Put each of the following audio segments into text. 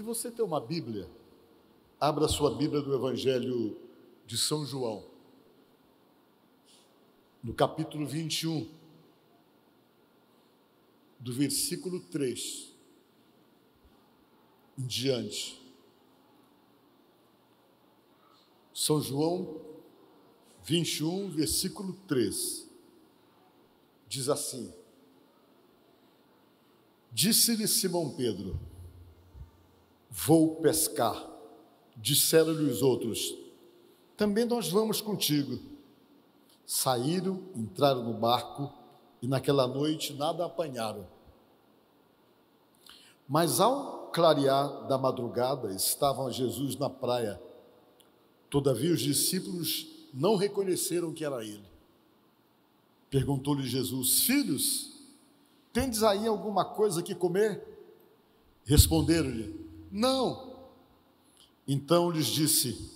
Se você tem uma Bíblia, abra sua Bíblia do Evangelho de São João, no capítulo 21, do versículo 3 em diante. São João 21, versículo 3, diz assim: Disse-lhe Simão Pedro: Vou pescar. Disseram-lhe os outros: Também nós vamos contigo. Saíram, entraram no barco e naquela noite nada apanharam. Mas ao clarear da madrugada, estavam Jesus na praia. Todavia os discípulos não reconheceram que era ele. Perguntou-lhe Jesus: Filhos, tendes aí alguma coisa que comer? Responderam-lhe: Não. Então lhes disse: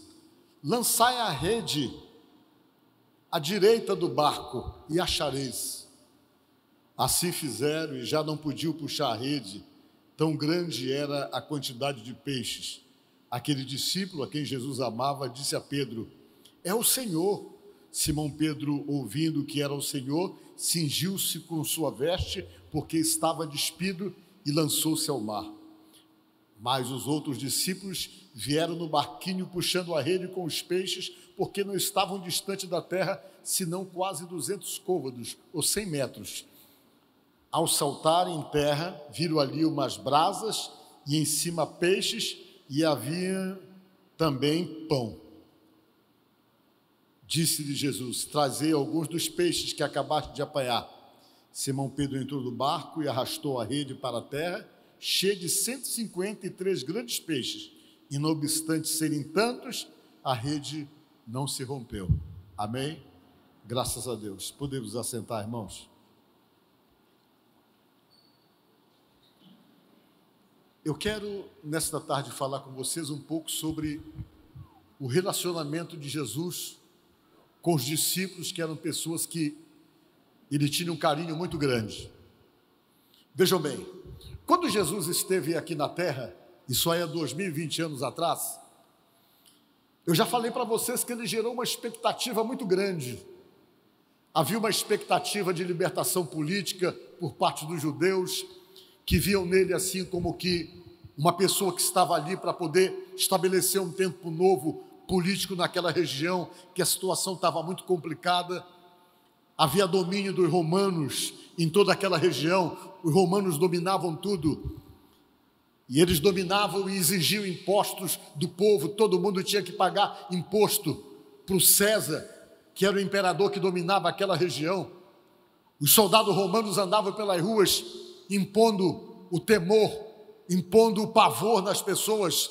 Lançai a rede à direita do barco e achareis. Assim fizeram e já não podiam puxar a rede, tão grande era a quantidade de peixes. Aquele discípulo a quem Jesus amava disse a Pedro: É o Senhor. Simão Pedro, ouvindo que era o Senhor, cingiu-se com sua veste, porque estava despido, e lançou-se ao mar. Mas os outros discípulos vieram no barquinho puxando a rede com os peixes, porque não estavam distante da terra, senão quase 200 côvados, ou 100 metros. Ao saltarem em terra, viram ali umas brasas, e em cima peixes, e havia também pão. Disse-lhe Jesus: Trazei alguns dos peixes que acabaste de apanhar. Simão Pedro entrou no barco e arrastou a rede para a terra, cheia de 153 grandes peixes, e não obstante serem tantos, a rede não se rompeu. Amém? Graças a Deus. Podemos assentar, irmãos? Eu quero, nesta tarde, falar com vocês um pouco sobre o relacionamento de Jesus com os discípulos, que eram pessoas que ele tinha um carinho muito grande. Vejam bem, quando Jesus esteve aqui na terra, isso aí há 2020 anos atrás, eu já falei para vocês que ele gerou uma expectativa muito grande. Havia uma expectativa de libertação política por parte dos judeus, que viam nele assim como que uma pessoa que estava ali para poder estabelecer um tempo novo político naquela região, que a situação estava muito complicada. Havia domínio dos romanos em toda aquela região, os romanos dominavam tudo, e eles dominavam e exigiam impostos do povo, todo mundo tinha que pagar imposto para o César, que era o imperador que dominava aquela região. Os soldados romanos andavam pelas ruas impondo o temor, impondo o pavor nas pessoas,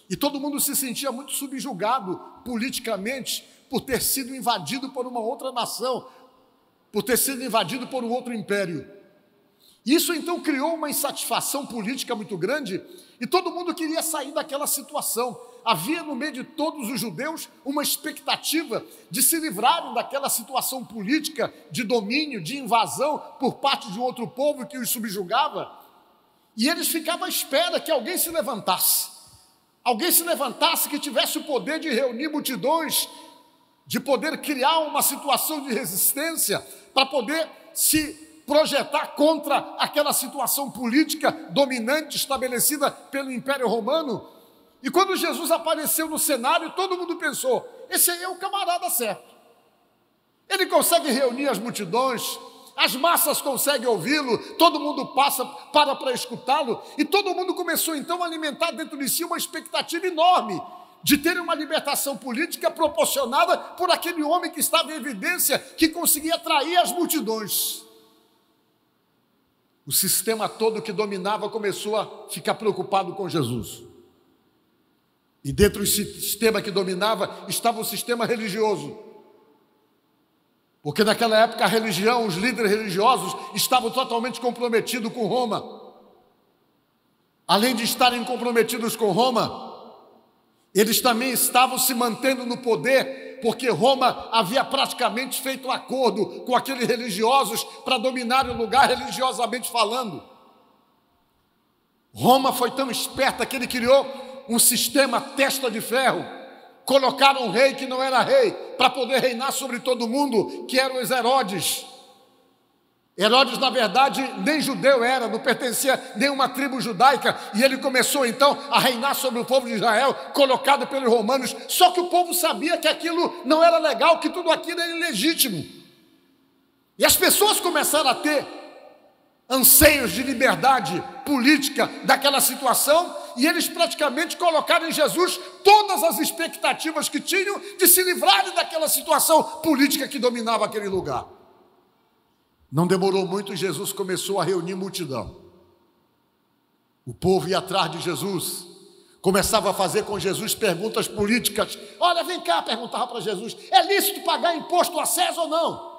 e todo mundo se sentia muito subjugado politicamente por ter sido invadido por uma outra nação, por ter sido invadido por um outro império. Isso então criou uma insatisfação política muito grande, e todo mundo queria sair daquela situação. Havia no meio de todos os judeus uma expectativa de se livrarem daquela situação política de domínio, de invasão por parte de um outro povo que os subjugava, e eles ficavam à espera que alguém se levantasse. Alguém se levantasse que tivesse o poder de reunir multidões, de poder criar uma situação de resistência para poder se projetar contra aquela situação política dominante estabelecida pelo Império Romano. E quando Jesus apareceu no cenário, todo mundo pensou: esse aí é o camarada certo. Ele consegue reunir as multidões, as massas conseguem ouvi-lo, todo mundo para escutá-lo, e todo mundo começou então a alimentar dentro de si uma expectativa enorme de ter uma libertação política proporcionada por aquele homem que estava em evidência, que conseguia atrair as multidões. O sistema todo que dominava começou a ficar preocupado com Jesus. E dentro do sistema que dominava estava o sistema religioso. Porque naquela época a religião, os líderes religiosos estavam totalmente comprometidos com Roma. Além de estarem comprometidos com Roma, eles também estavam se mantendo no poder, porque Roma havia praticamente feito um acordo com aqueles religiosos para dominar o lugar religiosamente falando. Roma foi tão esperta que ele criou um sistema testa de ferro. Colocaram um rei que não era rei para poder reinar sobre todo mundo, que eram os Herodes. Herodes, na verdade, nem judeu era, não pertencia a nenhuma tribo judaica, e ele começou então a reinar sobre o povo de Israel, colocado pelos romanos, só que o povo sabia que aquilo não era legal, que tudo aquilo era ilegítimo. E as pessoas começaram a ter anseios de liberdade política daquela situação, e eles praticamente colocaram em Jesus todas as expectativas que tinham de se livrarem daquela situação política que dominava aquele lugar. Não demorou muito e Jesus começou a reunir multidão. O povo ia atrás de Jesus, começava a fazer com Jesus perguntas políticas. Olha, vem cá, perguntava para Jesus, é lícito pagar imposto a César ou não?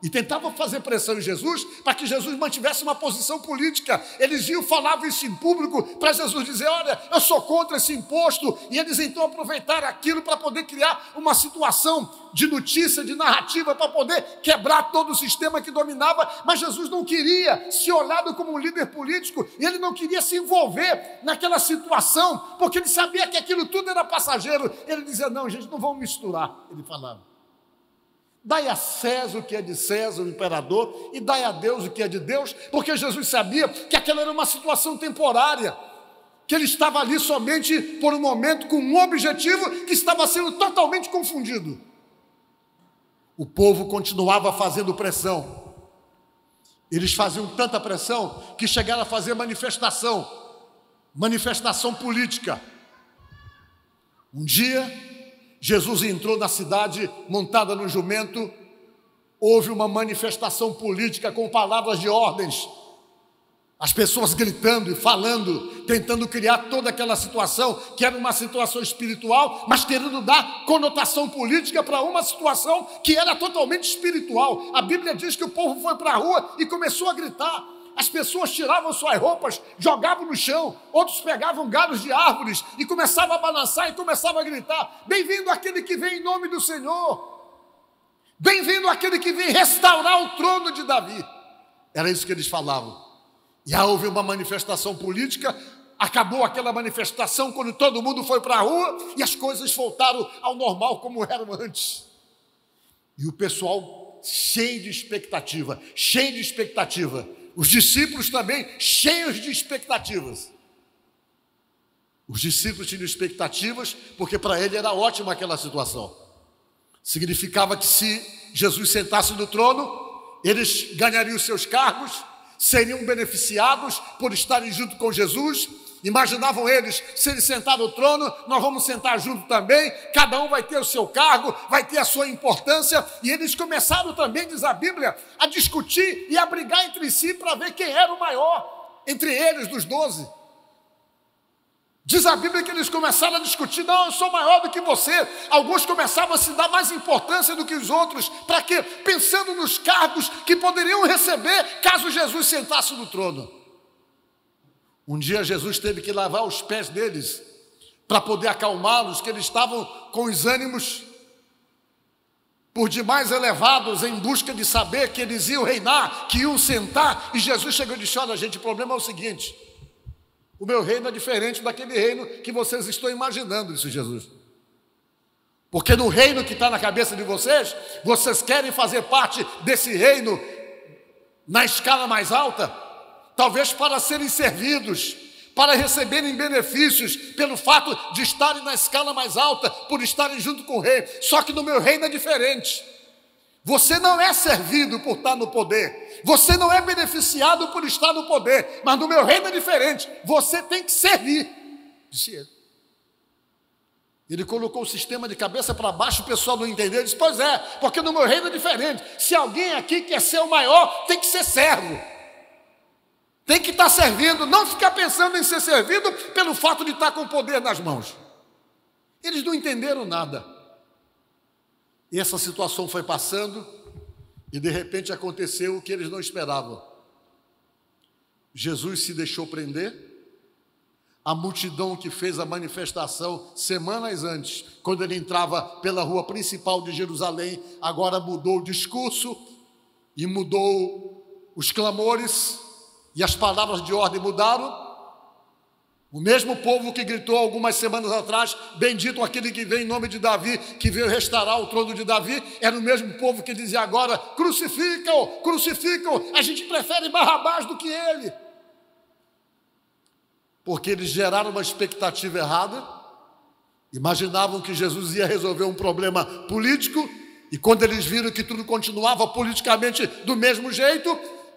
E tentavam fazer pressão em Jesus para que Jesus mantivesse uma posição política. Eles iam, falavam isso em público para Jesus dizer, olha, eu sou contra esse imposto. E eles então aproveitaram aquilo para poder criar uma situação de notícia, de narrativa, para poder quebrar todo o sistema que dominava. Mas Jesus não queria ser olhado como um líder político, e ele não queria se envolver naquela situação, porque ele sabia que aquilo tudo era passageiro. Ele dizia, não, gente, não vamos misturar, ele falava. Dai a César o que é de César, o imperador, e dai a Deus o que é de Deus, porque Jesus sabia que aquela era uma situação temporária, que ele estava ali somente por um momento, com um objetivo que estava sendo totalmente confundido. O povo continuava fazendo pressão. Eles faziam tanta pressão que chegaram a fazer manifestação política. Um dia, Jesus entrou na cidade montada no jumento, houve uma manifestação política com palavras de ordens, as pessoas gritando e falando, tentando criar toda aquela situação, que era uma situação espiritual, mas querendo dar conotação política para uma situação que era totalmente espiritual. A Bíblia diz que o povo foi para a rua e começou a gritar. As pessoas tiravam suas roupas, jogavam no chão, outros pegavam galhos de árvores e começavam a balançar e começavam a gritar, bem-vindo aquele que vem em nome do Senhor, bem-vindo aquele que vem restaurar o trono de Davi. Era isso que eles falavam. E aí houve uma manifestação política, acabou aquela manifestação quando todo mundo foi para a rua e as coisas voltaram ao normal como eram antes. E o pessoal cheio de expectativa, os discípulos também cheios de expectativas. Os discípulos tinham expectativas porque para ele era ótima aquela situação. Significava que se Jesus sentasse no trono, eles ganhariam os seus cargos, seriam beneficiados por estarem junto com Jesus. Imaginavam eles, se ele sentar no trono, nós vamos sentar junto também, cada um vai ter o seu cargo, vai ter a sua importância, e eles começaram também, diz a Bíblia, a discutir e a brigar entre si para ver quem era o maior entre eles, dos 12. Diz a Bíblia que eles começaram a discutir, não, eu sou maior do que você. Alguns começavam a se dar mais importância do que os outros, para quê? Pensando nos cargos que poderiam receber caso Jesus sentasse no trono. Um dia Jesus teve que lavar os pés deles para poder acalmá-los, que eles estavam com os ânimos por demais elevados em busca de saber que eles iam reinar, que iam sentar. E Jesus chegou e disse, olha gente, o problema é o seguinte, o meu reino é diferente daquele reino que vocês estão imaginando, disse Jesus. Porque no reino que está na cabeça de vocês, vocês querem fazer parte desse reino na escala mais alta, talvez para serem servidos, para receberem benefícios pelo fato de estarem na escala mais alta, por estarem junto com o rei. Só que no meu reino é diferente. Você não é servido por estar no poder, você não é beneficiado por estar no poder, mas no meu reino é diferente, você tem que servir, disse ele. Ele colocou o sistema de cabeça para baixo, o pessoal não entendeu, ele disse, pois é, porque no meu reino é diferente, se alguém aqui quer ser o maior, tem que ser servo. Tem que estar servindo, não ficar pensando em ser servido pelo fato de estar com o poder nas mãos. Eles não entenderam nada. E essa situação foi passando e de repente aconteceu o que eles não esperavam. Jesus se deixou prender. A multidão que fez a manifestação semanas antes, quando ele entrava pela rua principal de Jerusalém, agora mudou o discurso e mudou os clamores. E as palavras de ordem mudaram, O mesmo povo que gritou algumas semanas atrás, bendito aquele que vem em nome de Davi, que veio restaurar o trono de Davi, era o mesmo povo que dizia agora, crucificam, crucificam, a gente prefere Barrabás do que ele. Porque eles geraram uma expectativa errada, imaginavam que Jesus ia resolver um problema político, e quando eles viram que tudo continuava politicamente do mesmo jeito,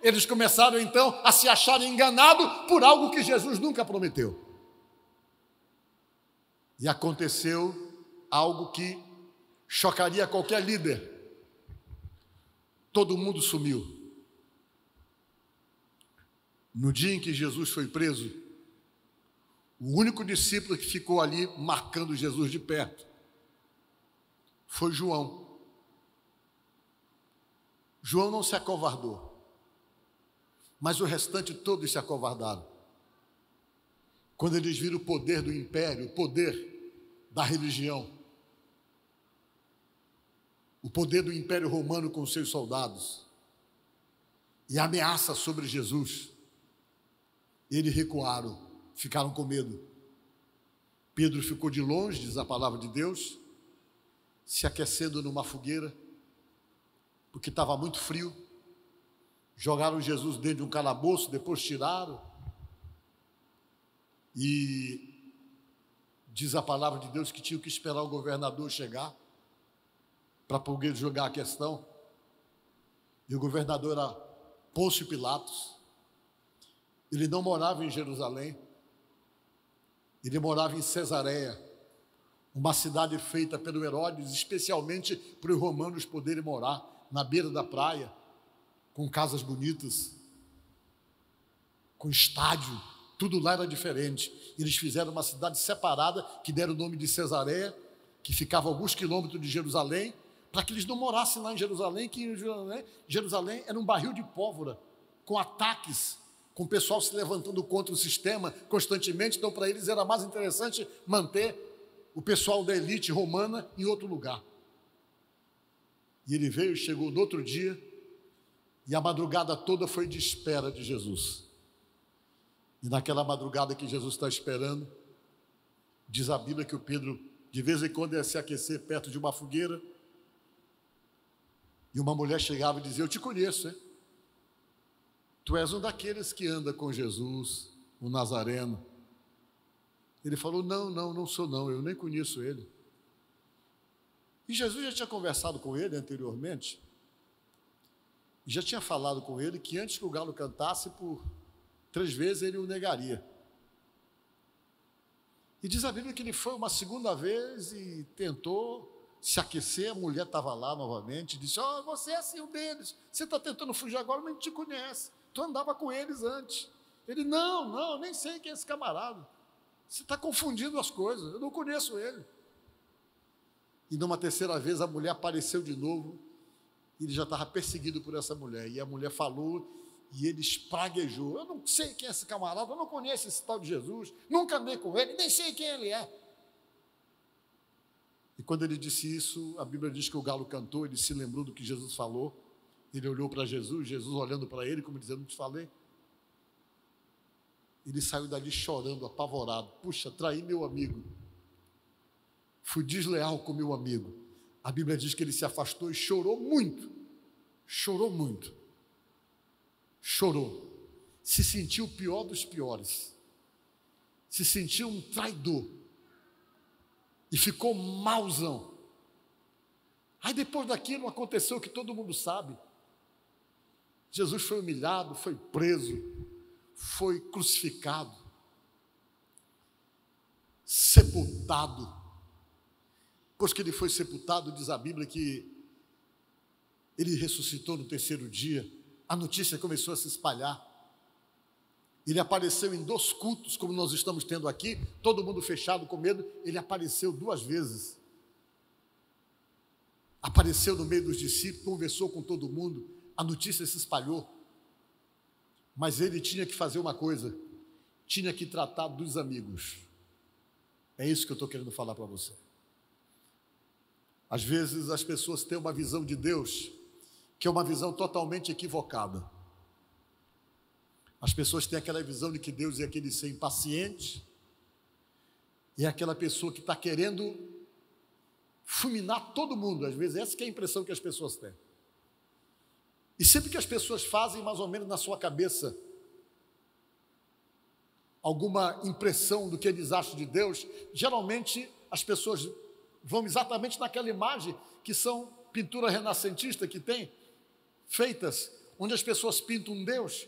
eles começaram então a se achar enganados por algo que Jesus nunca prometeu. E aconteceu algo que chocaria qualquer líder. Todo mundo sumiu. No dia em que Jesus foi preso, o único discípulo que ficou ali marcando Jesus de perto foi João. João não se acovardou. Mas o restante todos se acovardaram. Quando eles viram o poder do império, o poder da religião, o poder do império romano com seus soldados, e a ameaça sobre Jesus, eles recuaram, ficaram com medo. Pedro ficou de longe, diz a palavra de Deus, se aquecendo numa fogueira, porque estava muito frio. Jogaram Jesus dentro de um calabouço, depois tiraram. E diz a palavra de Deus que tinha que esperar o governador chegar para poder julgar a questão. E o governador era Pôncio Pilatos. Ele não morava em Jerusalém. Ele morava em Cesareia, uma cidade feita pelo Herodes, especialmente para os romanos poderem morar na beira da praia, com casas bonitas, com estádio, tudo lá era diferente. Eles fizeram uma cidade separada, que deram o nome de Cesareia, que ficava a alguns quilômetros de Jerusalém, para que eles não morassem lá em Jerusalém, que em Jerusalém era um barril de pólvora, com ataques, com o pessoal se levantando contra o sistema constantemente. Então, para eles era mais interessante manter o pessoal da elite romana em outro lugar. E ele veio, chegou no outro dia, e a madrugada toda foi de espera de Jesus. E naquela madrugada que Jesus está esperando, diz a Bíblia que o Pedro, de vez em quando, ia se aquecer perto de uma fogueira, e uma mulher chegava e dizia: eu te conheço, hein? Tu és um daqueles que anda com Jesus, o Nazareno. Ele falou: não sou não, eu nem conheço ele. E Jesus já tinha conversado com ele anteriormente, e já tinha falado com ele que antes que o galo cantasse, por 3 vezes ele o negaria. E diz a Bíblia que ele foi uma segunda vez e tentou se aquecer. A mulher estava lá novamente, disse: você é assim um deles, você está tentando fugir agora, mas não te conhece, tu andava com eles antes. Ele: não, nem sei quem é esse camarada, você está confundindo as coisas, eu não conheço ele. E numa terceira vez a mulher apareceu de novo, e ele já estava perseguido por essa mulher, e a mulher falou, e ele espraguejou: eu não sei quem é esse camarada, eu não conheço esse tal de Jesus, nunca andei com ele, nem sei quem ele é. E quando ele disse isso, a Bíblia diz que o galo cantou, ele se lembrou do que Jesus falou, ele olhou para Jesus, Jesus olhando para ele, como dizendo: não te falei? Ele saiu dali chorando, apavorado: puxa, traí meu amigo, fui desleal com meu amigo. A Bíblia diz que ele se afastou e chorou muito, se sentiu o pior dos piores, se sentiu um traidor, e ficou mauzão. Aí depois daquilo aconteceu o que todo mundo sabe. Jesus foi humilhado, foi preso, foi crucificado, sepultado. Depois que ele foi sepultado, diz a Bíblia que ele ressuscitou no 3º dia. A notícia começou a se espalhar. Ele apareceu em 2 cultos, como nós estamos tendo aqui, todo mundo fechado com medo. Ele apareceu 2 vezes. Apareceu no meio dos discípulos, conversou com todo mundo. A notícia se espalhou. Mas ele tinha que fazer uma coisa: tinha que tratar dos amigos. É isso que eu estou querendo falar para você. Às vezes as pessoas têm uma visão de Deus que é uma visão totalmente equivocada. As pessoas têm aquela visão de que Deus é aquele ser impaciente, é aquela pessoa que está querendo fulminar todo mundo. Às vezes essa que é a impressão que as pessoas têm. E sempre que as pessoas fazem mais ou menos na sua cabeça alguma impressão do que eles acham de Deus, geralmente as pessoas vão exatamente naquela imagem que são pintura renascentista que tem feitas, onde as pessoas pintam um Deus,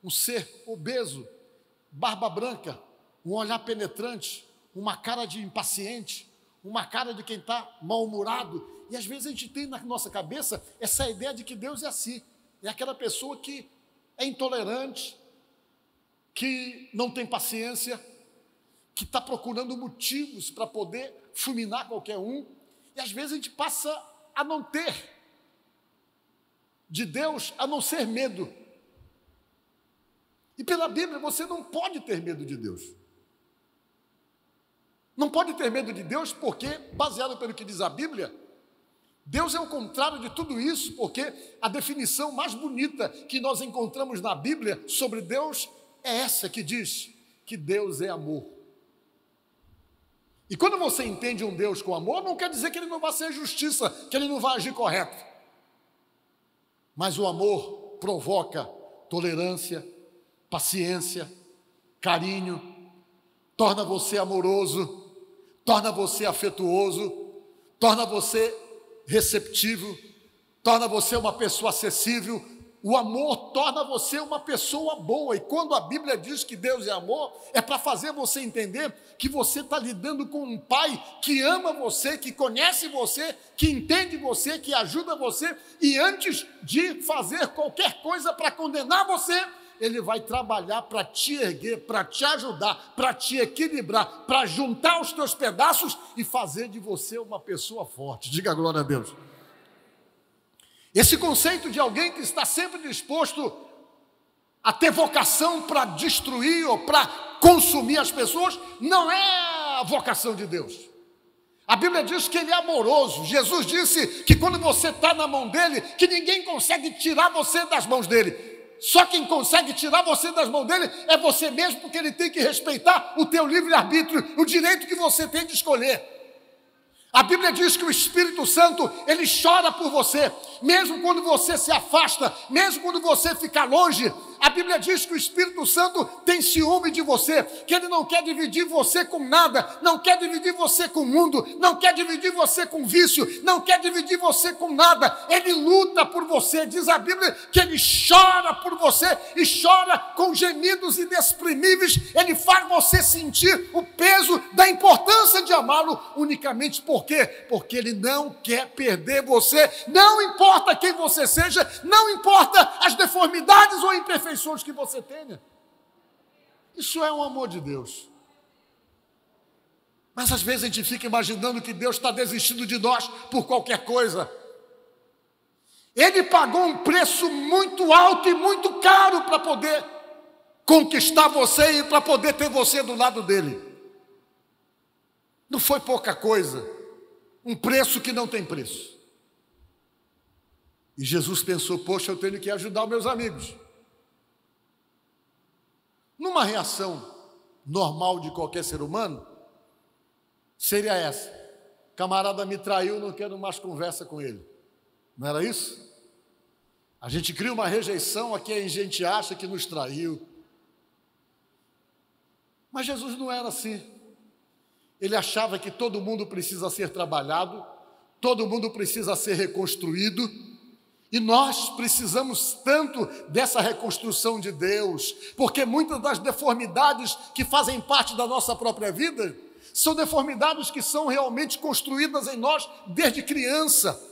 um ser obeso, barba branca, um olhar penetrante, uma cara de impaciente, uma cara de quem está mal-humorado. E às vezes a gente tem na nossa cabeça essa ideia de que Deus é assim, é aquela pessoa que é intolerante, que não tem paciência, que está procurando motivos para poder fulminar qualquer um. E às vezes a gente passa a não ter de Deus, a não ser medo. E pela Bíblia você não pode ter medo de Deus. Não pode ter medo de Deus porque, baseado pelo que diz a Bíblia, Deus é o contrário de tudo isso, porque a definição mais bonita que nós encontramos na Bíblia sobre Deus é essa que diz que Deus é amor. E quando você entende um Deus com amor, não quer dizer que ele não vai ser justiça, que ele não vai agir correto. Mas o amor provoca tolerância, paciência, carinho, torna você amoroso, torna você afetuoso, torna você receptivo, torna você uma pessoa acessível. O amor torna você uma pessoa boa. E quando a Bíblia diz que Deus é amor, é para fazer você entender que você está lidando com um pai que ama você, que conhece você, que entende você, que ajuda você, e antes de fazer qualquer coisa para condenar você, ele vai trabalhar para te erguer, para te ajudar, para te equilibrar, para juntar os teus pedaços e fazer de você uma pessoa forte. Diga glória a Deus. Esse conceito de alguém que está sempre disposto a ter vocação para destruir ou para consumir as pessoas, não é a vocação de Deus. A Bíblia diz que ele é amoroso. Jesus disse que quando você está na mão dele, que ninguém consegue tirar você das mãos dele. Só quem consegue tirar você das mãos dele é você mesmo, porque ele tem que respeitar o teu livre-arbítrio, o direito que você tem de escolher. A Bíblia diz que o Espírito Santo, ele chora por você, mesmo quando você se afasta, mesmo quando você fica longe. A Bíblia diz que o Espírito Santo tem ciúme de você, que ele não quer dividir você com nada, não quer dividir você com o mundo, não quer dividir você com vício, não quer dividir você com nada. Ele luta por você. Diz a Bíblia que ele chora por você e chora com gemidos inexprimíveis. Ele faz você sentir o peso da importância de amá-lo unicamente. Por quê? Porque ele não quer perder você. Não importa quem você seja, não importa as deformidades ou imperfeições que você tenha. Isso é um amor de Deus. Mas às vezes a gente fica imaginando que Deus está desistindo de nós por qualquer coisa. Ele pagou um preço muito alto e muito caro para poder conquistar você e para poder ter você do lado dele. Não foi pouca coisa. Um preço que não tem preço. E Jesus pensou, poxa, eu tenho que ajudar os meus amigos. Numa reação normal de qualquer ser humano, seria essa: camarada me traiu, não quero mais conversa com ele. Não era isso? A gente cria uma rejeição a quem a gente acha que nos traiu. Mas Jesus não era assim. Ele achava que todo mundo precisa ser trabalhado, todo mundo precisa ser reconstruído, e nós precisamos tanto dessa reconstrução de Deus, porque muitas das deformidades que fazem parte da nossa própria vida são deformidades que são realmente construídas em nós desde criança.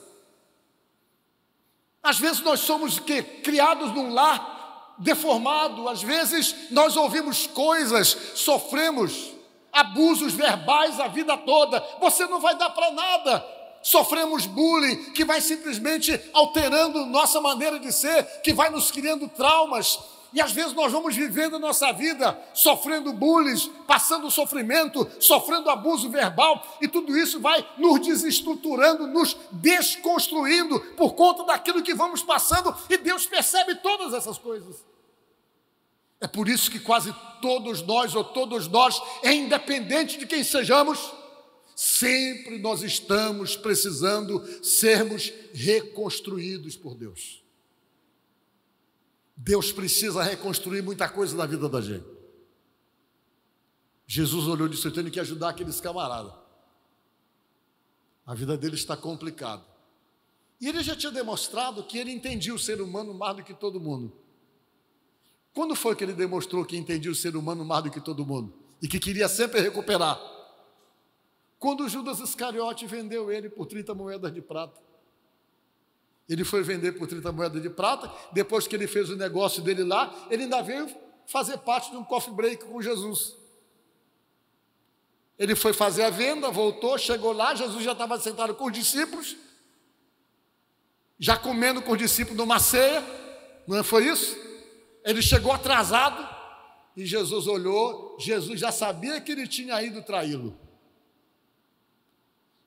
Às vezes nós somos criados num lar deformado, às vezes nós ouvimos coisas, sofremos abusos verbais a vida toda, você não vai dar para nada. Sofremos bullying, que vai simplesmente alterando nossa maneira de ser, que vai nos criando traumas. E às vezes nós vamos vivendo a nossa vida sofrendo bullying, passando sofrimento, sofrendo abuso verbal, e tudo isso vai nos desestruturando, nos desconstruindo por conta daquilo que vamos passando, e Deus percebe todas essas coisas. É por isso que quase todos nós, independente de quem sejamos, sempre nós estamos precisando sermos reconstruídos por Deus. Deus precisa reconstruir muita coisa na vida da gente. Jesus olhou e disse: eu tenho que ajudar aqueles camaradas. A vida deles está complicada. E ele já tinha demonstrado que ele entendia o ser humano mais do que todo mundo. Quando foi que ele demonstrou que entendia o ser humano mais do que todo mundo? E que queria sempre recuperar? Quando Judas Iscariote vendeu ele por 30 moedas de prata. Ele foi vender por 30 moedas de prata, depois que ele fez o negócio dele lá, ele ainda veio fazer parte de um coffee break com Jesus. Ele foi fazer a venda, voltou, chegou lá, Jesus já estava sentado com os discípulos, já comendo com os discípulos numa ceia, não foi isso? Ele chegou atrasado e Jesus olhou, Jesus já sabia que ele tinha ido traí-lo.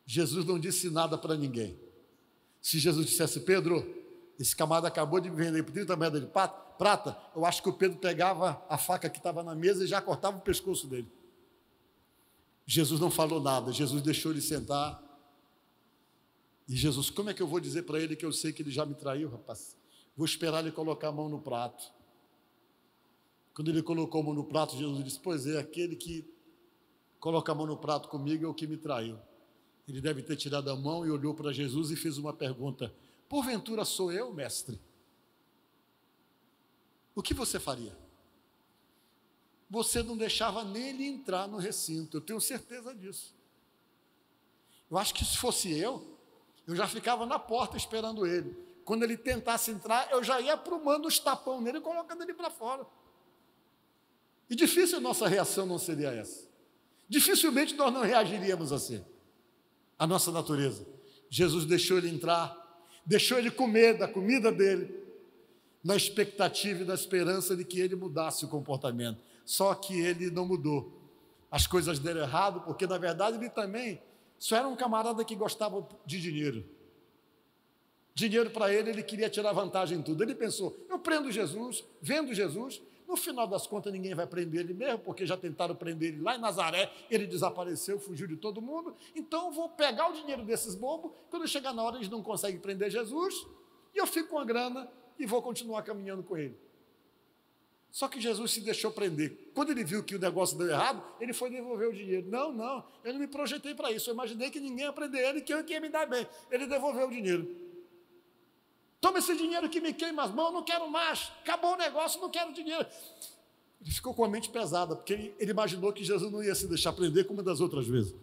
Jesus não disse nada para ninguém. Se Jesus dissesse: Pedro, esse camarada acabou de me vender por 30 moedas de prata, eu acho que o Pedro pegava a faca que estava na mesa e já cortava o pescoço dele. Jesus não falou nada, Jesus deixou ele sentar. E Jesus: como é que eu vou dizer para ele que eu sei que ele já me traiu, rapaz? Vou esperar ele colocar a mão no prato. Quando ele colocou a mão no prato, Jesus disse: pois é, aquele que coloca a mão no prato comigo é o que me traiu. Ele deve ter tirado a mão e olhou para Jesus e fez uma pergunta: porventura sou eu, mestre? O que você faria? Você não deixava nele entrar no recinto, eu tenho certeza disso. Eu acho que se fosse eu já ficava na porta esperando ele. Quando ele tentasse entrar, eu já ia aprumando os tapão nele e colocando ele para fora. E difícil a nossa reação não seria essa. Dificilmente nós não reagiríamos assim. A nossa natureza. Jesus deixou ele entrar, deixou ele comer da comida dele, na expectativa e na esperança de que ele mudasse o comportamento. Só que ele não mudou. As coisas deram errado, porque na verdade ele também só era um camarada que gostava de dinheiro. Dinheiro para ele, ele queria tirar vantagem em tudo. Ele pensou: eu prendo Jesus, vendo Jesus, no final das contas ninguém vai prender ele mesmo, porque já tentaram prender ele lá em Nazaré, ele desapareceu, fugiu de todo mundo, então eu vou pegar o dinheiro desses bobos, quando chegar na hora eles não conseguem prender Jesus, e eu fico com a grana e vou continuar caminhando com ele. Só que Jesus se deixou prender. Quando ele viu que o negócio deu errado, ele foi devolver o dinheiro. Não, eu não me projetei para isso, eu imaginei que ninguém ia prender ele, que eu ia me dar bem. Ele devolveu o dinheiro. Toma esse dinheiro que me queima as mãos, não quero mais, acabou o negócio, não quero dinheiro. Ele ficou com a mente pesada, porque ele imaginou que Jesus não ia se deixar prender como das outras vezes.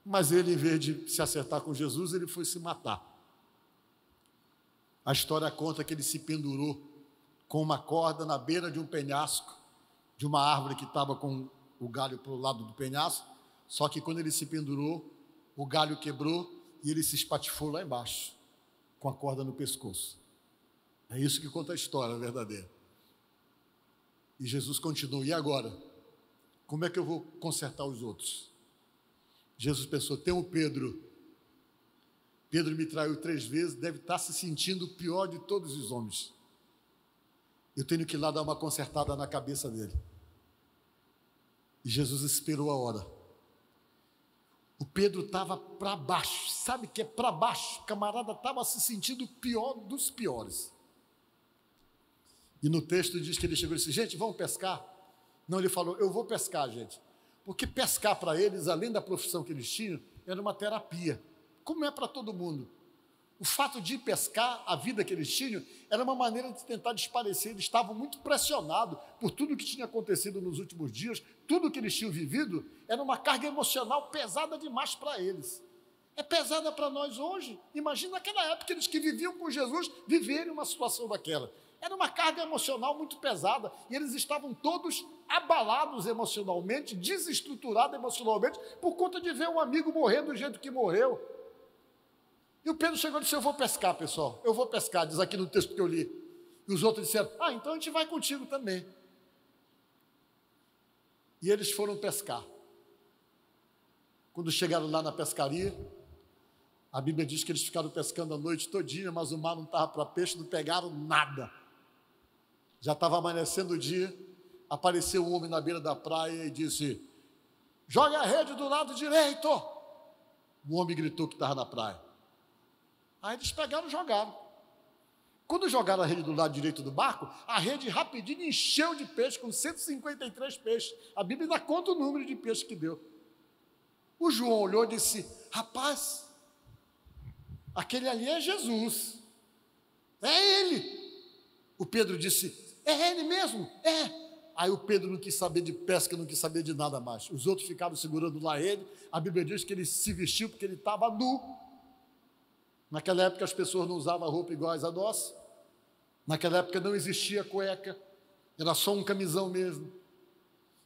Mas ele, em vez de se acertar com Jesus, ele foi se matar. A história conta que ele se pendurou com uma corda na beira de um penhasco, de uma árvore que estava com o galho para o lado do penhasco, só que quando ele se pendurou, o galho quebrou e ele se espatifou lá embaixo, com a corda no pescoço. É isso que conta a história verdadeira. E Jesus continuou: e agora? Como é que eu vou consertar os outros? Jesus pensou: tem o Pedro. Pedro me traiu 3 vezes, deve estar se sentindo o pior de todos os homens. Eu tenho que ir lá dar uma consertada na cabeça dele. E Jesus esperou a hora. O Pedro estava para baixo, sabe que é para baixo? O camarada estava se sentindo o pior dos piores. E no texto diz que ele chegou e disse: gente, vamos pescar? Não, ele falou: eu vou pescar, gente. Porque pescar para eles, além da profissão que eles tinham, era uma terapia, como é para todo mundo. O fato de pescar, a vida que eles tinham, era uma maneira de tentar desaparecer. Eles estavam muito pressionados por tudo que tinha acontecido nos últimos dias, tudo que eles tinham vivido, era uma carga emocional pesada demais para eles. É pesada para nós hoje. Imagina naquela época, eles que viviam com Jesus, viverem uma situação daquela. Era uma carga emocional muito pesada, e eles estavam todos abalados emocionalmente, desestruturados emocionalmente, por conta de ver um amigo morrer do jeito que morreu. E o Pedro chegou e disse: eu vou pescar, pessoal, eu vou pescar, diz aqui no texto que eu li. E os outros disseram: então a gente vai contigo também. E eles foram pescar. Quando chegaram lá na pescaria, a Bíblia diz que eles ficaram pescando a noite todinha, mas o mar não estava para peixe, não pegaram nada. Já estava amanhecendo o dia, apareceu um homem na beira da praia e disse: jogue a rede do lado direito. O homem gritou que estava na praia. Aí eles pegaram e jogaram. Quando jogaram a rede do lado direito do barco, a rede rapidinho encheu de peixe, com 153 peixes. A Bíblia ainda conta o número de peixes que deu. O João olhou e disse: rapaz, aquele ali é Jesus. É ele. O Pedro disse: é ele mesmo? É. Aí o Pedro não quis saber de pesca, não quis saber de nada mais. Os outros ficaram segurando lá ele. A Bíblia diz que ele se vestiu porque ele estava nu. Naquela época as pessoas não usavam roupa iguais a nós. Naquela época não existia cueca. Era só um camisão mesmo.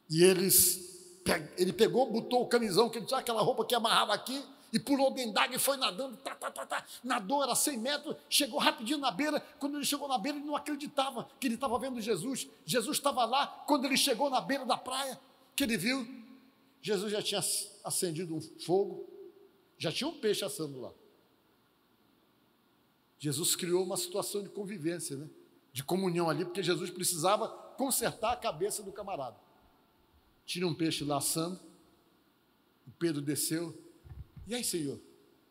E ele pegou, botou o camisão, que ele tinha aquela roupa que amarrava aqui, e pulou dentro d'água e foi nadando, nadou, era 100 metros, chegou rapidinho na beira. Quando ele chegou na beira, ele não acreditava que ele estava vendo Jesus. Jesus estava lá. Quando ele chegou na beira da praia, que ele viu, Jesus já tinha acendido um fogo, já tinha um peixe assando lá. Jesus criou uma situação de convivência, né? De comunhão ali, porque Jesus precisava consertar a cabeça do camarada. Tinha um peixe lá assando, o Pedro desceu. E aí, Senhor?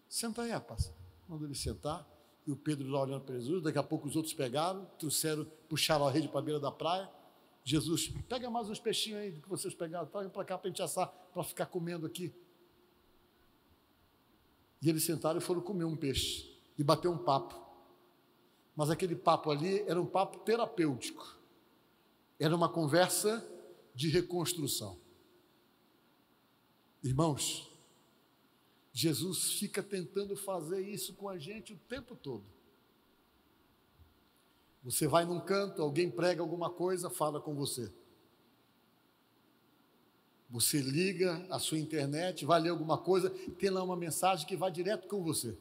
Senta aí, rapaz. Mandou ele sentar, e o Pedro lá olhando para Jesus. Daqui a pouco os outros pegaram, trouxeram, puxaram a rede para a beira da praia. Jesus: pega mais uns peixinhos aí do que vocês pegaram, traga para cá para a gente assar, para ficar comendo aqui. E eles sentaram e foram comer um peixe e bater um papo. Mas aquele papo ali era um papo terapêutico. Era uma conversa de reconstrução. Irmãos, Jesus fica tentando fazer isso com a gente o tempo todo. Você vai num canto, alguém prega alguma coisa, fala com você. Você liga a sua internet, vai ler alguma coisa, tem lá uma mensagem que vai direto com você.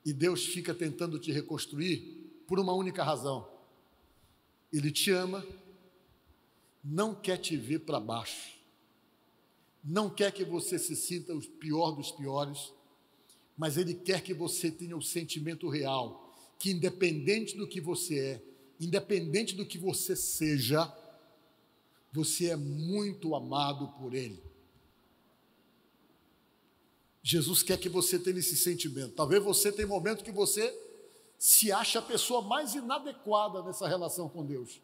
E Deus fica tentando te reconstruir por uma única razão. Ele te ama, não quer te ver para baixo, não quer que você se sinta o pior dos piores, mas Ele quer que você tenha o sentimento real, que independente do que você é, independente do que você seja, você é muito amado por Ele. Jesus quer que você tenha esse sentimento. Talvez você tenha momento que você se acha a pessoa mais inadequada nessa relação com Deus.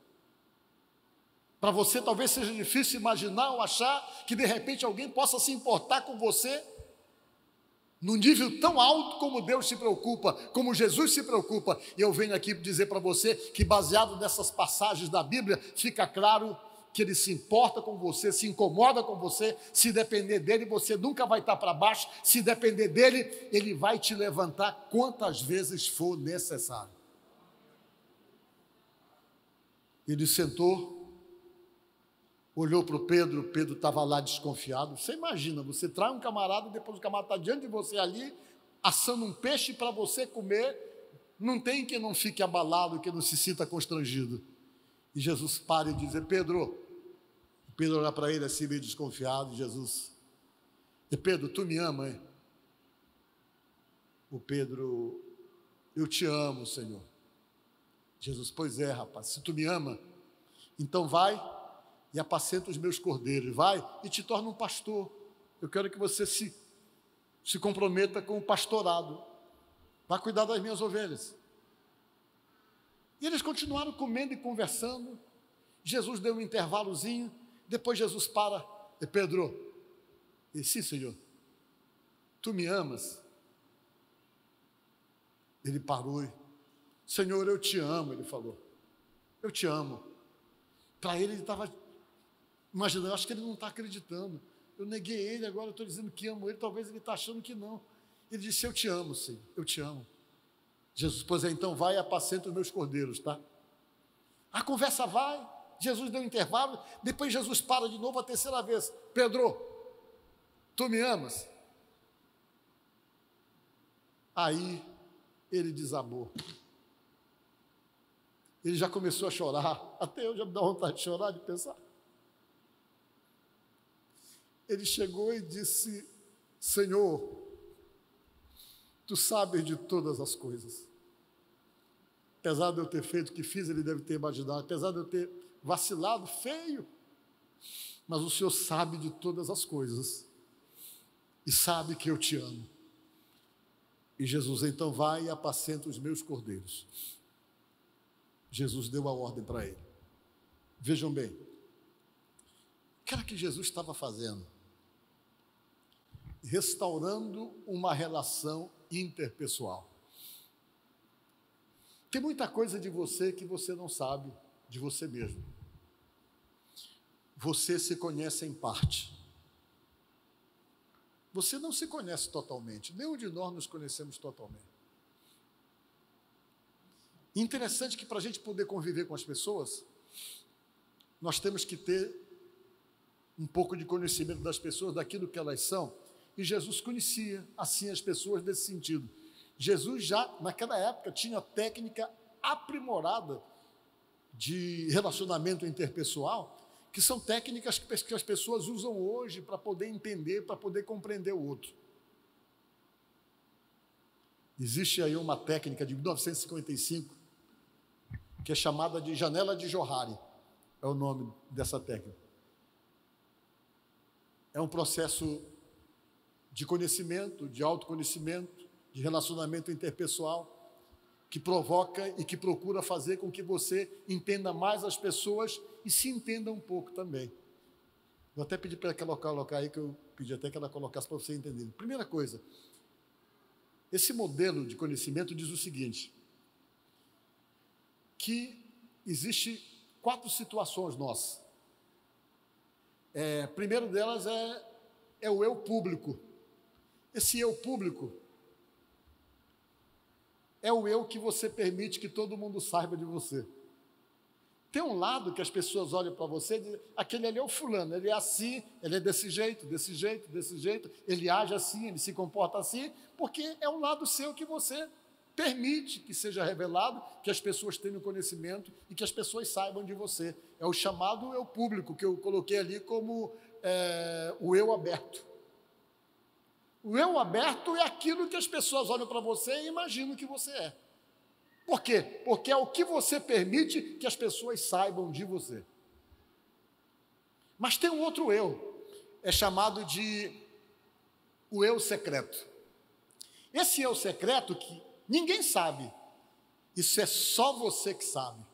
Para você talvez seja difícil imaginar ou achar que de repente alguém possa se importar com você num nível tão alto como Deus se preocupa, como Jesus se preocupa. E eu venho aqui dizer para você que, baseado nessas passagens da Bíblia, fica claro que Ele se importa com você, se incomoda com você. Se depender dEle, você nunca vai estar para baixo. Se depender dEle, Ele vai te levantar quantas vezes for necessário. Ele sentou, olhou para o Pedro estava lá desconfiado. Você imagina, você traz um camarada, depois o camarada está diante de você ali, assando um peixe para você comer. Não tem quem não fique abalado, que não se sinta constrangido. E Jesus para e diz: Pedro. Pedro olha para ele assim, meio desconfiado. Jesus: Pedro, tu me ama, hein? O Pedro: eu te amo, Senhor. Jesus: pois é, rapaz, se tu me ama, então vai e apacenta os meus cordeiros, vai e te torna um pastor. Eu quero que você se comprometa com o pastorado, vai cuidar das minhas ovelhas. E eles continuaram comendo e conversando. Jesus deu um intervalozinho, depois Jesus para: Pedro, e sim, Senhor, tu me amas? Ele parou e: Senhor, eu te amo. Ele falou: eu te amo. Para ele estava imaginando, eu acho que ele não está acreditando. Eu neguei ele, agora eu estou dizendo que amo ele, talvez ele está achando que não. Ele disse: eu te amo, Senhor, eu te amo. Jesus: pois é, então vai e apacenta os meus cordeiros, tá? A conversa vai, Jesus deu um intervalo, depois Jesus para de novo a terceira vez: Pedro, tu me amas? Aí ele desabou. Ele já começou a chorar. Até eu já me dá vontade de chorar, de pensar. Ele chegou e disse: Senhor, tu sabes de todas as coisas. Apesar de eu ter feito o que fiz, ele deve ter imaginado. Apesar de eu ter vacilado, feio. Mas o Senhor sabe de todas as coisas. E sabe que eu te amo. E Jesus então vai e apacenta os meus cordeiros. Jesus deu a ordem para ele. Vejam bem. O que era que Jesus estava fazendo? Restaurando uma relação interpessoal. Tem muita coisa de você que você não sabe de você mesmo. Você se conhece em parte. Você não se conhece totalmente. Nenhum de nós nos conhecemos totalmente. Interessante que para a gente poder conviver com as pessoas, nós temos que ter um pouco de conhecimento das pessoas, daquilo que elas são. E Jesus conhecia, assim, as pessoas nesse sentido. Jesus já, naquela época, tinha técnica aprimorada de relacionamento interpessoal, que são técnicas que as pessoas usam hoje para poder entender, para poder compreender o outro. Existe aí uma técnica de 1955, que é chamada de janela de Johari, é o nome dessa técnica. É um processo de conhecimento, de autoconhecimento, de relacionamento interpessoal, que provoca e que procura fazer com que você entenda mais as pessoas e se entenda um pouco também. Vou até pedir para ela colocar aí, que eu pedi até que ela colocasse para você entender. Primeira coisa, esse modelo de conhecimento diz o seguinte, que existe 4 situações nossas. Primeiro delas é o eu público. Esse eu público é o eu que você permite que todo mundo saiba de você. Tem um lado que as pessoas olham para você e dizem, aquele ali é o fulano, ele é assim, ele é desse jeito, desse jeito, desse jeito, ele age assim, ele se comporta assim, porque é um lado seu que você permite que seja revelado, que as pessoas tenham conhecimento e que as pessoas saibam de você. É o chamado eu público, que eu coloquei ali como o eu aberto. O eu aberto é aquilo que as pessoas olham para você e imaginam que você é. Por quê? Porque é o que você permite que as pessoas saibam de você. Mas tem um outro eu, é chamado de o eu secreto. Esse eu secreto que ninguém sabe, isso é só você que sabe.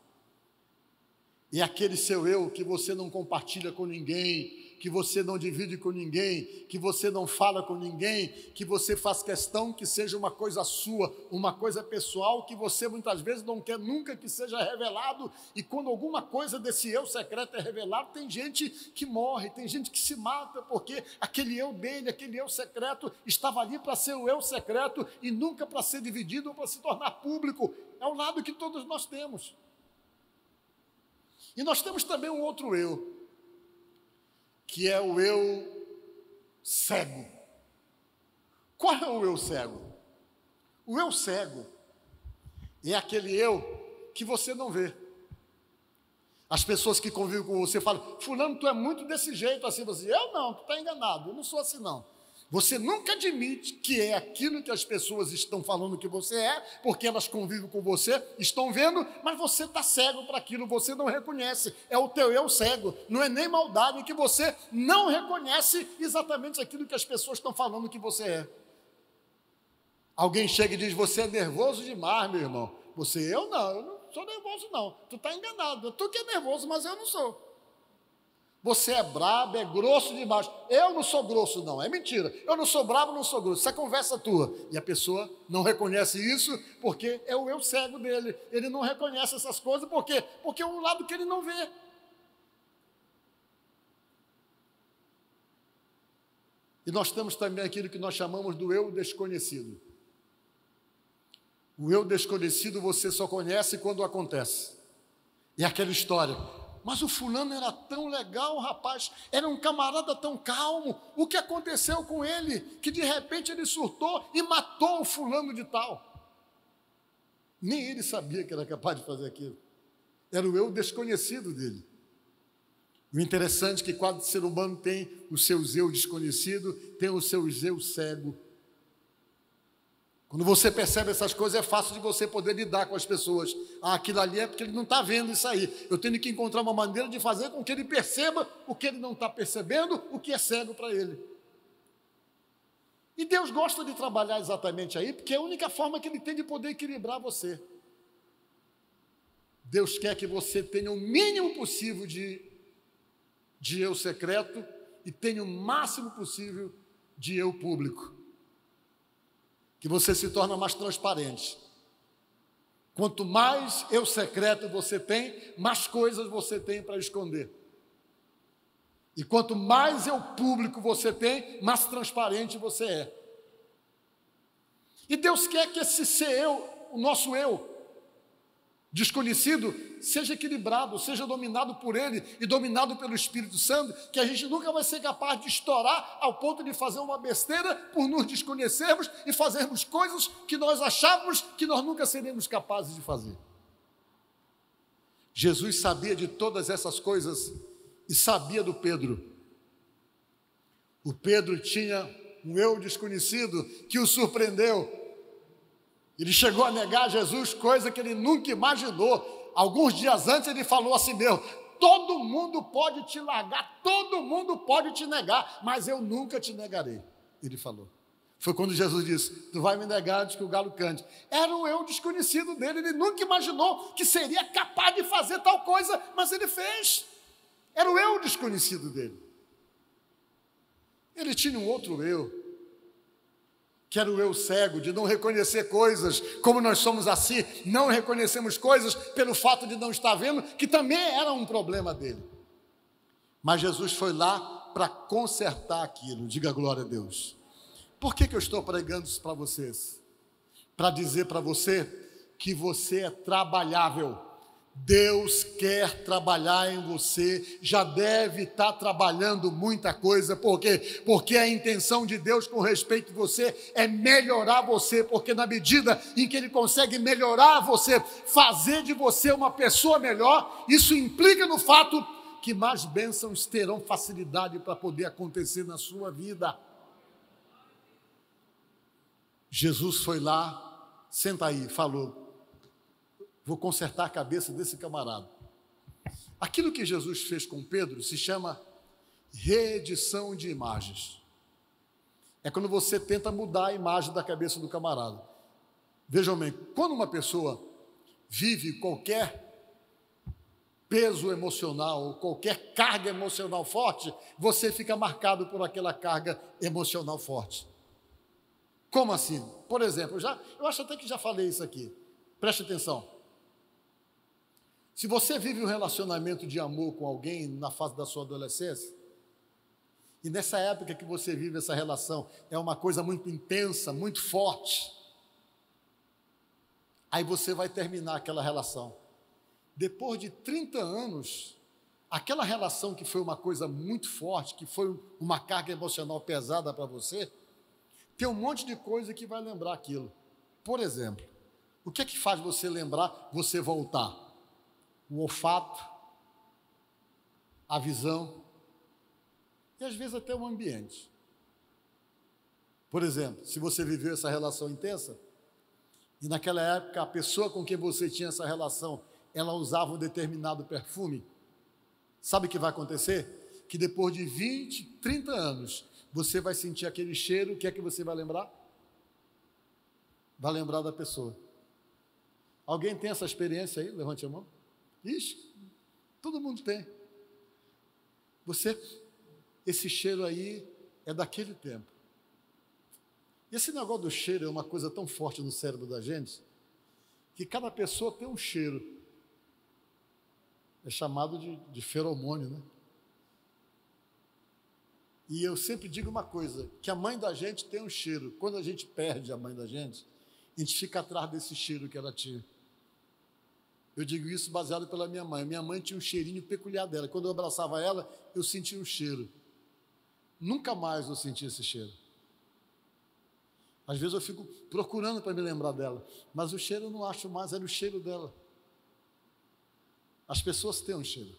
E aquele seu eu que você não compartilha com ninguém, que você não divide com ninguém, que você não fala com ninguém, que você faz questão que seja uma coisa sua, uma coisa pessoal, que você muitas vezes não quer nunca que seja revelado, e quando alguma coisa desse eu secreto é revelado, tem gente que morre, tem gente que se mata, porque aquele eu dele, aquele eu secreto, estava ali para ser o eu secreto, e nunca para ser dividido ou para se tornar público. É um lado que todos nós temos. E nós temos também um outro eu, que é o eu cego. Qual é o eu cego? O eu cego é aquele eu que você não vê. As pessoas que convivem com você falam, fulano, tu é muito desse jeito, assim, você, eu não, tu está enganado, eu não sou assim não. Você nunca admite que é aquilo que as pessoas estão falando que você é, porque elas convivem com você, estão vendo, mas você está cego para aquilo, você não reconhece, é o teu eu cego, não é nem maldade, que você não reconhece exatamente aquilo que as pessoas estão falando que você é. Alguém chega e diz, você é nervoso demais, meu irmão. Você, eu não sou nervoso não, tu está enganado, tu que é nervoso, mas eu não sou. Você é brabo, é grosso demais. Eu não sou grosso, não. É mentira. Eu não sou brabo, não sou grosso. Isso é conversa tua. E a pessoa não reconhece isso porque é o eu cego dele. Ele não reconhece essas coisas. Por quê? Porque é um lado que ele não vê. E nós temos também aquilo que nós chamamos do eu desconhecido. O eu desconhecido você só conhece quando acontece. E aquela história... Mas o fulano era tão legal, rapaz, era um camarada tão calmo. O que aconteceu com ele? Que de repente ele surtou e matou o fulano de tal. Nem ele sabia que era capaz de fazer aquilo. Era o eu desconhecido dele. O interessante é que cada ser humano tem os seus eu desconhecidos, tem os seus eu cego. Quando você percebe essas coisas, é fácil de você poder lidar com as pessoas. Ah, aquilo ali é porque ele não está vendo isso aí. Eu tenho que encontrar uma maneira de fazer com que ele perceba o que ele não está percebendo, o que é cego para ele. E Deus gosta de trabalhar exatamente aí, porque é a única forma que Ele tem de poder equilibrar você. Deus quer que você tenha o mínimo possível de eu secreto e tenha o máximo possível de eu público. Que você se torna mais transparente. Quanto mais eu secreto você tem, mais coisas você tem para esconder. E quanto mais eu público você tem, mais transparente você é. E Deus quer que esse ser eu, o nosso eu, desconhecido, seja equilibrado, seja dominado por Ele e dominado pelo Espírito Santo, que a gente nunca vai ser capaz de estourar ao ponto de fazer uma besteira por nos desconhecermos e fazermos coisas que nós achávamos que nós nunca seríamos capazes de fazer. Jesus sabia de todas essas coisas e sabia do Pedro. O Pedro tinha um eu desconhecido que o surpreendeu. Ele chegou a negar Jesus, coisa que ele nunca imaginou. Alguns dias antes ele falou assim mesmo: todo mundo pode te largar, todo mundo pode te negar, mas eu nunca te negarei. Ele falou. Foi quando Jesus disse: tu vai me negar antes que o galo cante. Era o eu desconhecido dele, ele nunca imaginou que seria capaz de fazer tal coisa, mas ele fez. Era o eu desconhecido dele. Ele tinha um outro eu, que era o eu cego, de não reconhecer coisas, como nós somos assim, não reconhecemos coisas pelo fato de não estar vendo, que também era um problema dele. Mas Jesus foi lá para consertar aquilo. Diga glória a Deus. Por que eu estou pregando isso para vocês? Para dizer para você que você é trabalhável. Deus quer trabalhar em você, já deve estar trabalhando muita coisa. Por quê? Porque a intenção de Deus com respeito a você é melhorar você, porque na medida em que Ele consegue melhorar você, fazer de você uma pessoa melhor, isso implica no fato que mais bênçãos terão facilidade para poder acontecer na sua vida. Jesus foi lá, senta aí, falou: vou consertar a cabeça desse camarada. Aquilo que Jesus fez com Pedro se chama reedição de imagens. É quando você tenta mudar a imagem da cabeça do camarada. Vejam bem, quando uma pessoa vive qualquer peso emocional ou qualquer carga emocional forte, você fica marcado por aquela carga emocional forte. Como assim? Por exemplo, eu acho até que já falei isso aqui. Preste atenção. Se você vive um relacionamento de amor com alguém na fase da sua adolescência, e nessa época que você vive essa relação, é uma coisa muito intensa, muito forte, aí você vai terminar aquela relação. Depois de 30 anos, aquela relação que foi uma coisa muito forte, que foi uma carga emocional pesada para você, tem um monte de coisa que vai lembrar aquilo. Por exemplo, o que é que faz você lembrar, você voltar? O olfato, a visão e às vezes até o ambiente. Por exemplo, se você viveu essa relação intensa e naquela época a pessoa com quem você tinha essa relação, ela usava um determinado perfume, sabe o que vai acontecer? Que depois de 20, 30 anos, você vai sentir aquele cheiro, o que é que você vai lembrar? Vai lembrar da pessoa. Alguém tem essa experiência aí? Levante a mão. Ixi, todo mundo tem. Esse cheiro aí é daquele tempo. E esse negócio do cheiro é uma coisa tão forte no cérebro da gente, que cada pessoa tem um cheiro. É chamado de feromônio, né? E eu sempre digo uma coisa, que a mãe da gente tem um cheiro. Quando a gente perde a mãe da gente, a gente fica atrás desse cheiro que ela tinha. Eu digo isso baseado pela minha mãe. Minha mãe tinha um cheirinho peculiar dela. Quando eu abraçava ela, eu sentia um cheiro. Nunca mais eu senti esse cheiro. Às vezes eu fico procurando para me lembrar dela, mas o cheiro eu não acho mais, era o cheiro dela. As pessoas têm um cheiro.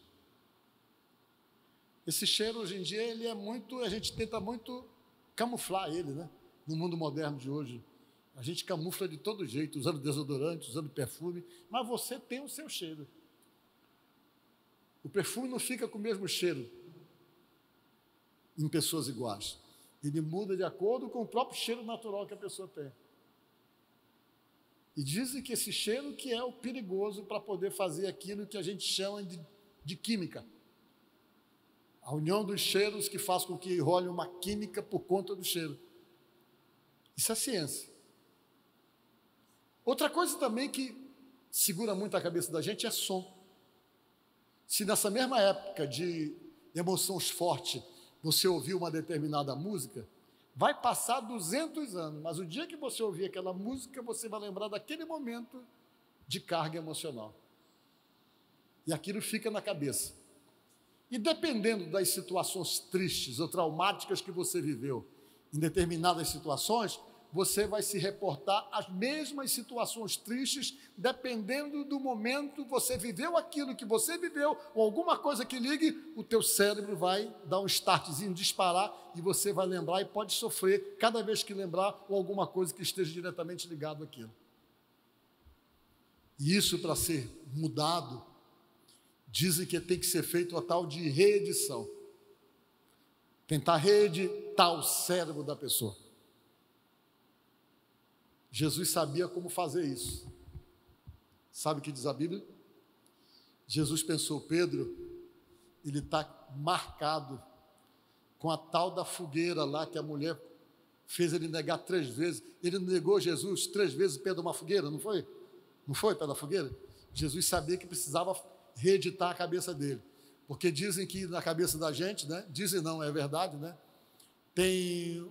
Esse cheiro hoje em dia, ele é muito, a gente tenta muito camuflar ele, né? No mundo moderno de hoje. A gente camufla de todo jeito, usando desodorante, usando perfume, mas você tem o seu cheiro. O perfume não fica com o mesmo cheiro em pessoas iguais. Ele muda de acordo com o próprio cheiro natural que a pessoa tem. E dizem que esse cheiro que é o perigoso para poder fazer aquilo que a gente chama de química. A união dos cheiros que faz com que role uma química por conta do cheiro. Isso é ciência. Outra coisa também que segura muito a cabeça da gente é som. Se nessa mesma época de emoções fortes você ouvir uma determinada música, vai passar 200 anos, mas o dia que você ouvir aquela música, você vai lembrar daquele momento de carga emocional. E aquilo fica na cabeça. E dependendo das situações tristes ou traumáticas que você viveu, em determinadas situações, você vai se reportar às mesmas situações tristes, dependendo do momento, você viveu aquilo que você viveu, ou alguma coisa que ligue, o teu cérebro vai dar um startzinho, disparar, e você vai lembrar e pode sofrer cada vez que lembrar, ou alguma coisa que esteja diretamente ligado àquilo. E isso, para ser mudado, dizem que tem que ser feito a tal de reedição. Tentar reeditar o cérebro da pessoa. Jesus sabia como fazer isso. Sabe o que diz a Bíblia? Jesus pensou, Pedro, ele está marcado com a tal da fogueira lá que a mulher fez ele negar 3 vezes. Ele negou Jesus 3 vezes perto de uma fogueira, não foi? Não foi perto da fogueira? Jesus sabia que precisava reeditar a cabeça dele. Porque dizem que na cabeça da gente, né? Dizem não, é verdade, né? Tem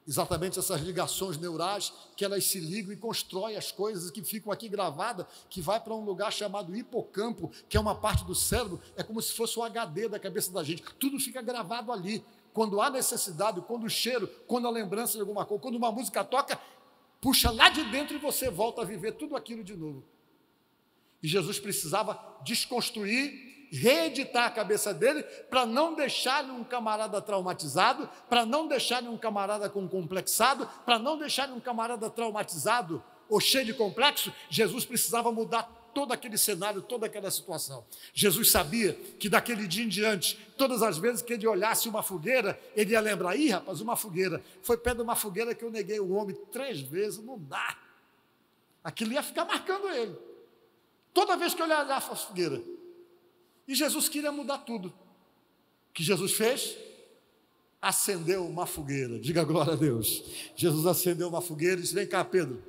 exatamente essas ligações neurais que elas se ligam e constroem as coisas que ficam aqui gravadas, que vai para um lugar chamado hipocampo, que é uma parte do cérebro, é como se fosse o HD da cabeça da gente, tudo fica gravado ali. Quando há necessidade, quando o cheiro, quando a lembrança de alguma coisa, quando uma música toca, puxa lá de dentro e você volta a viver tudo aquilo de novo. E Jesus precisava desconstruir, reeditar a cabeça dele para não deixar-lhe um camarada traumatizado, para não deixar-lhe um camarada complexado, para não deixar-lhe um camarada traumatizado ou cheio de complexo. Jesus precisava mudar todo aquele cenário, toda aquela situação. Jesus sabia que daquele dia em diante, todas as vezes que ele olhasse uma fogueira, ele ia lembrar, ih rapaz, uma fogueira, foi perto de uma fogueira que eu neguei o homem 3 vezes, não dá. Aquilo ia ficar marcando ele. Toda vez que eu olhava a fogueira. E Jesus queria mudar tudo. O que Jesus fez? Acendeu uma fogueira. Diga glória a Deus. Jesus acendeu uma fogueira e disse, vem cá, Pedro,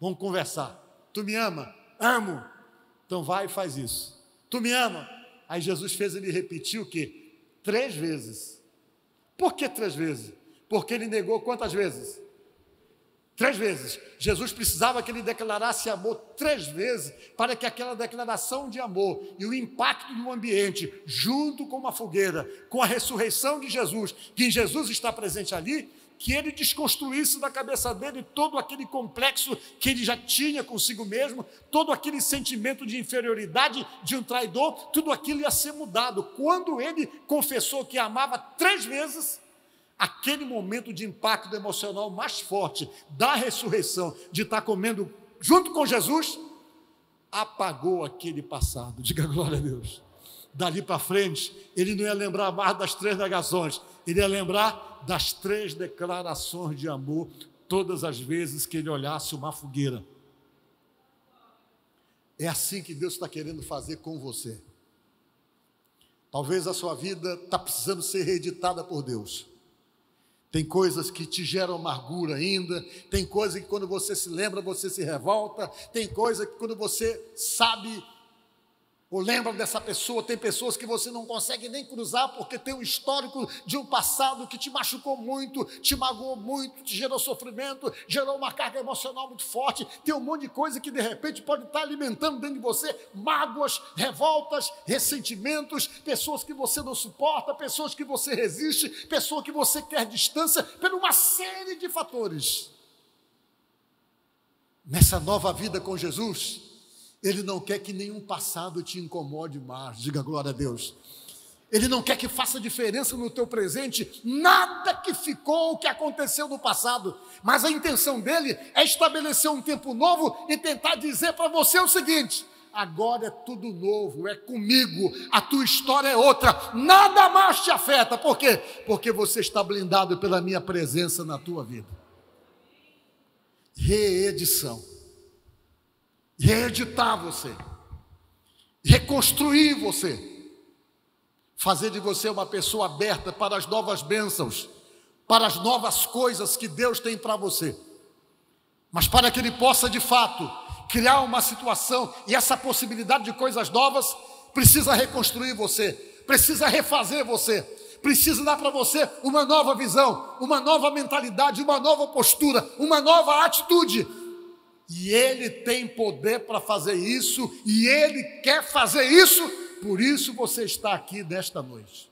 vamos conversar. Tu me ama? Amo. Então vai e faz isso. Tu me ama? Aí Jesus fez ele repetir o quê? 3 vezes. Por que 3 vezes? Porque ele negou quantas vezes? 3 vezes. Jesus precisava que ele declarasse amor 3 vezes, para que aquela declaração de amor e o impacto do ambiente, junto com uma fogueira, com a ressurreição de Jesus, que em Jesus está presente ali, que ele desconstruísse da cabeça dele todo aquele complexo que ele já tinha consigo mesmo, todo aquele sentimento de inferioridade de um traidor, tudo aquilo ia ser mudado. Quando ele confessou que amava 3 vezes, aquele momento de impacto emocional mais forte da ressurreição, de estar comendo junto com Jesus, apagou aquele passado. Diga glória a Deus. Dali para frente, ele não ia lembrar mais das 3 negações, ele ia lembrar das 3 declarações de amor, todas as vezes que ele olhasse uma fogueira. É assim que Deus está querendo fazer com você. Talvez a sua vida está precisando ser reeditada por Deus. Tem coisas que te geram amargura ainda, tem coisa que quando você se lembra, você se revolta, tem coisa que quando você sabe ou lembra dessa pessoa, tem pessoas que você não consegue nem cruzar porque tem um histórico de um passado que te machucou muito, te magoou muito, te gerou sofrimento, gerou uma carga emocional muito forte, tem um monte de coisa que de repente pode estar alimentando dentro de você mágoas, revoltas, ressentimentos, pessoas que você não suporta, pessoas que você resiste, pessoas que você quer distância, por uma série de fatores. Nessa nova vida com Jesus, Ele não quer que nenhum passado te incomode mais. Diga glória a Deus. Ele não quer que faça diferença no teu presente, nada que ficou, que aconteceu no passado. Mas a intenção dele é estabelecer um tempo novo e tentar dizer para você o seguinte: agora é tudo novo, é comigo, a tua história é outra, nada mais te afeta. Por quê? Porque você está blindado pela minha presença na tua vida. Reedição. Reeditar você. Reconstruir você. Fazer de você uma pessoa aberta para as novas bênçãos, para as novas coisas que Deus tem para você. Mas para que Ele possa, de fato, criar uma situação e essa possibilidade de coisas novas, precisa reconstruir você, precisa refazer você, precisa dar para você uma nova visão, uma nova mentalidade, uma nova postura, uma nova atitude. E Ele tem poder para fazer isso, e Ele quer fazer isso. Por isso você está aqui nesta noite,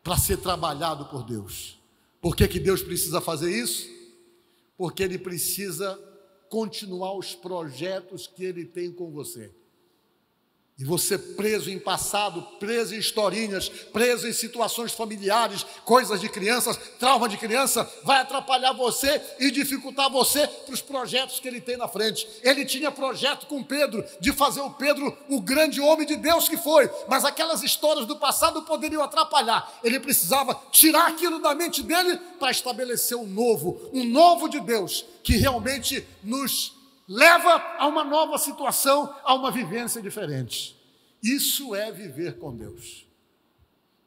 para ser trabalhado por Deus. Por que Deus precisa fazer isso? Porque Ele precisa continuar os projetos que Ele tem com você. E você preso em passado, preso em historinhas, preso em situações familiares, coisas de crianças, trauma de criança, vai atrapalhar você e dificultar você para os projetos que Ele tem na frente. Ele tinha projeto com Pedro, de fazer o Pedro o grande homem de Deus que foi, mas aquelas histórias do passado poderiam atrapalhar. Ele precisava tirar aquilo da mente dele para estabelecer um novo de Deus, que realmente nos leva a uma nova situação, a uma vivência diferente. Isso é viver com Deus.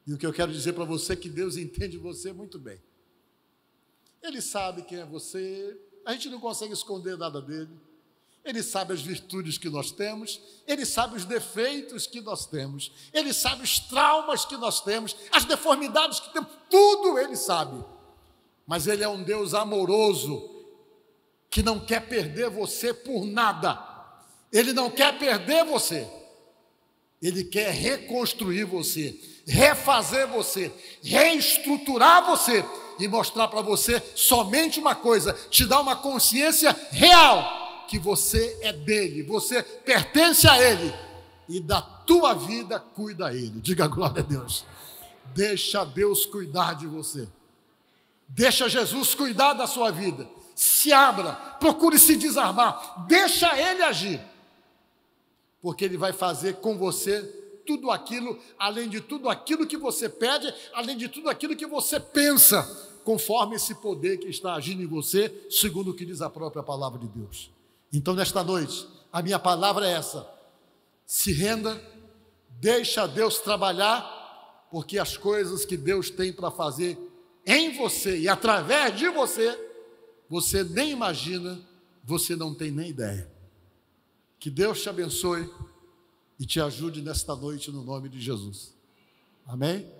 E o que eu quero dizer para você é que Deus entende você muito bem. Ele sabe quem é você, a gente não consegue esconder nada dele. Ele sabe as virtudes que nós temos, Ele sabe os defeitos que nós temos, Ele sabe os traumas que nós temos, as deformidades que temos, tudo Ele sabe. Mas Ele é um Deus amoroso, que não quer perder você por nada. Ele não quer perder você. Ele quer reconstruir você, refazer você, reestruturar você e mostrar para você somente uma coisa, te dar uma consciência real, que você é dele, você pertence a ele e da tua vida cuida ele. Diga glória a Deus. Deixa Deus cuidar de você. Deixa Jesus cuidar da sua vida. Se abra, procure se desarmar, deixa Ele agir, porque Ele vai fazer com você tudo aquilo, além de tudo aquilo que você pede, além de tudo aquilo que você pensa, conforme esse poder que está agindo em você, segundo o que diz a própria palavra de Deus. Então, nesta noite, a minha palavra é essa: se renda, deixa Deus trabalhar, porque as coisas que Deus tem para fazer em você e através de você, você nem imagina, você não tem nem ideia. Que Deus te abençoe e te ajude nesta noite no nome de Jesus. Amém?